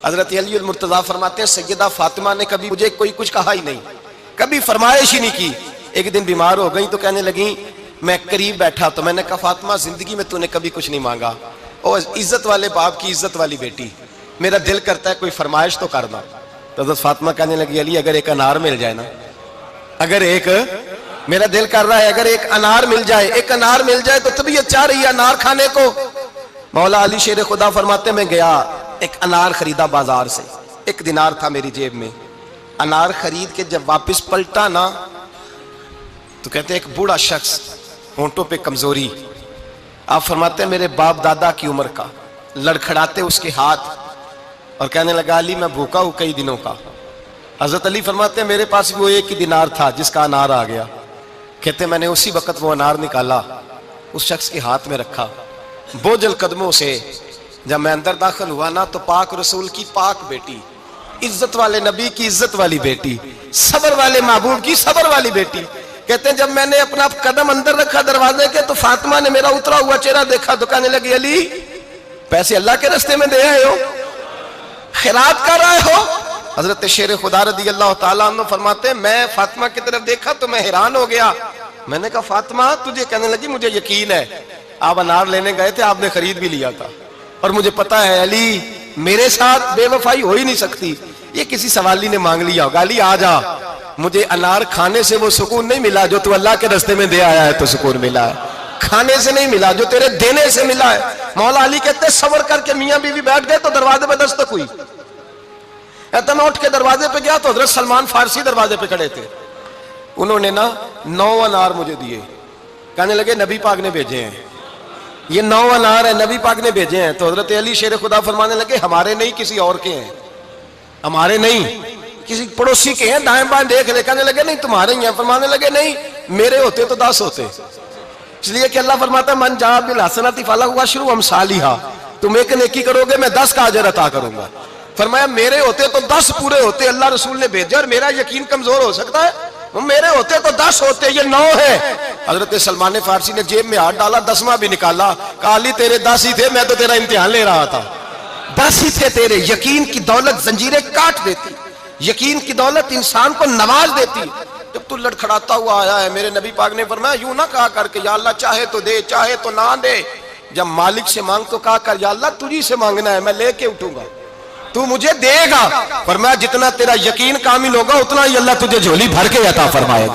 حضرت علی المرتضیٰ فرماتے ہیں سیدہ فاطمہ نے کبھی مجھے کوئی کچھ کہا ہی نہیں، کبھی فرمائش ہی نہیں کی۔ ایک دن بیمار ہو گئی تو کہنے لگیں، میں قریب بیٹھا تو میں نے کہا فاطمہ زندگی میں تو نے کبھی کچھ نہیں مانگا، اور عزت والے باپ کی عزت والی بیٹی، میرا دل کرتا ہے کوئی فرمائش تو کرنا۔ تو حضرت فاطمہ کہنے لگی علی اگر ایک انار مل جائے نا، اگر ایک میرا دل کر رہا ہے اگر ایک انار مل جائے، ایک انار مل جائے تو طبیعت چاہ رہی ہے انار کھانے کو۔ مولا علی شیر خدا فرماتے میں گیا ایک انار خریدا بازار سے، 1 دینار تھا میری جیب میں، انار خرید کے جب واپس پلٹا نا تو کہتے ہیں ایک بوڑھا شخص، ہونٹوں پہ کمزوری، آپ فرماتے ہیں میرے باپ دادا کی عمر کا، لڑکھڑاتے اس کے ہاتھ اور کہنے لگا علی میں بھوکا ہوں کئی دنوں کا۔ حضرت علی فرماتے ہیں میرے پاس وہ 1 ہی دینار تھا جس کا انار آ گیا، کہتے ہیں میں نے اسی وقت وہ انار نکالا، اس شخص کے ہاتھ میں رکھا، بوجھل قدموں سے جب میں اندر داخل ہوا نا تو پاک رسول کی پاک بیٹی، عزت والے نبی کی عزت والی بیٹی، صبر والے محبوب کی صبر والی بیٹی، کہتے ہیں جب میں نے اپنا قدم اندر رکھا دروازے کے تو فاطمہ نے میرا اترا ہوا چہرہ دیکھا تو کہنے لگی علی پیسے اللہ کے راستے میں دے آئے ہو، خیرات کر رہے ہو۔ حضرت شیر خدا رضی اللہ تعالیٰ عنہ فرماتے ہیں میں فاطمہ کی طرف دیکھا تو میں حیران ہو گیا، میں نے کہا فاطمہ تجھے، کہنے لگی مجھے یقین ہے آپ انار لینے گئے تھے، آپ نے خرید بھی لیا تھا، اور مجھے پتا ہے علی میرے ساتھ بے وفائی ہو ہی نہیں سکتی، یہ کسی سوالی نے مانگ لیا ہوگا، علی آجا، مجھے انار کھانے سے وہ سکون نہیں ملا جو تو اللہ کے راستے میں دے آیا ہے تو سکون ملا ہے، کھانے سے نہیں ملا جو تیرے دینے سے ملا ہے۔ مولا علی کہتے ہیں صبر کر کے میاں بیوی بیٹھ گئے تو دروازے پہ دستک ہوئی، کہتا میں اٹھ کے دروازے پہ گیا تو حضرت سلمان فارسی دروازے پہ کھڑے تھے، انہوں نے نا 9 انار مجھے دیے، کہنے لگے نبی پاک نے بھیجے ہیں، یہ 9 انار ہے نبی پاک نے بھیجے ہیں۔ تو حضرت علی شیر خدا فرمانے لگے ہمارے نہیں کسی اور کے ہیں، ہمارے نہیں کسی پڑوسی کے ہیں، دائیں بائیں دیکھ لے، کہنے لگے نہیں تمہارے ہی ہیں، فرمانے لگے نہیں میرے ہوتے تو 10 ہوتے، اس لیے کہ اللہ فرماتا ہے من جاء بالحسنۃ فلہ عشر امثالھا، تم ایک نیکی کرو گے میں 10 کا اجر عطا کروں گا۔ فرمایا میرے ہوتے تو 10 پورے ہوتے، اللہ رسول نے بھیجا اور میرا یقین کمزور ہو سکتا ہے، میرے ہوتے تو 10 ہوتے، یہ 9 ہے۔ حضرت سلمان فارسی نے جیب میں ہاتھ ڈالا، 10واں بھی نکالا، کہا علی تیرے 10 ہی تھے، میں تو تیرا امتحان لے رہا تھا، 10 ہی تھے تیرے۔ یقین کی دولت زنجیریں کاٹ دیتی، یقین کی دولت انسان کو نواز دیتی۔ جب تو لڑکھڑاتا ہوا آیا ہے، میرے نبی پاک نے فرمایا یوں نہ کہا کر کے یا اللہ چاہے تو دے چاہے تو نہ دے، جب مالک سے مانگ تو کہا کر یا اللہ تجھی سے مانگنا ہے، میں لے کے اٹھوں گا، تو مجھے دے گا۔ فرمایا جتنا تیرا یقین کامل ہوگا اتنا ہی اللہ تجھے جھولی بھر کے عطا فرمائے گا۔